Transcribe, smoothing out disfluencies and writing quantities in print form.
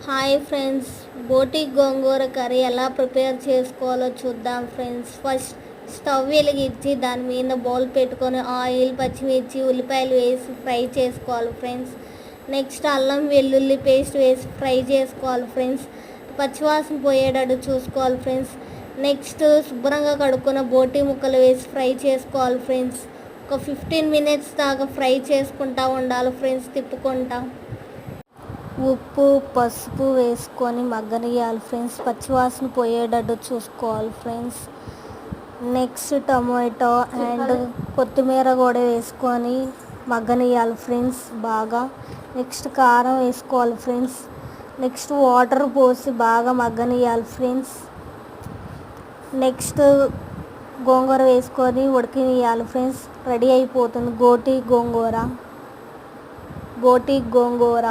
Hi friends, బోటి గోంగూర curry ఎలా prepare చేసుకోవాలో చూద్దాం ఫ్రెండ్స్. ఫస్ట్ స్టవ్ వెలిగించి దాని మీద బౌల్ పెట్టుకొని ఆయిల్, పచ్చిమిర్చి, ఉల్లిపాయలు వేసి ఫ్రై చేసుకోవాలి ఫ్రెండ్స్. నెక్స్ట్ అల్లం వెల్లుల్లి పేస్ట్ వేసి ఫ్రై చేసుకోవాలి ఫ్రెండ్స్. పచ్చివాసన పోయేటట్టు చూసుకోవాలి ఫ్రెండ్స్. నెక్స్ట్ శుభ్రంగా కడుక్కున్న బోటి ముక్కలు వేసి ఫ్రై చేసుకోవాలి ఫ్రెండ్స్. ఒక 15 మినిట్స్ దాకా ఫ్రై చేసుకుంటూ ఉండాలి ఫ్రెండ్స్, తిప్పుకుంటా. ఉప్పు, పసుపు వేసుకొని మగ్గనియాలి ఫ్రెండ్స్. పచ్చివాసన పోయేటట్టు చూసుకోవాలి ఫ్రెండ్స్. నెక్స్ట్ టమాటో అండ్ కొత్తిమీర కూడా వేసుకొని మగ్గనియాలి ఫ్రెండ్స్ బాగా. నెక్స్ట్ కారం వేసుకోవాలి ఫ్రెండ్స్. నెక్స్ట్ వాటర్ పోసి బాగా మగ్గనియాలి ఫ్రెండ్స్. నెక్స్ట్ గోంగూర వేసుకొని ఉడకనియాలి ఫ్రెండ్స్. రెడీ అయిపోతుంది బోటి గోంగూర.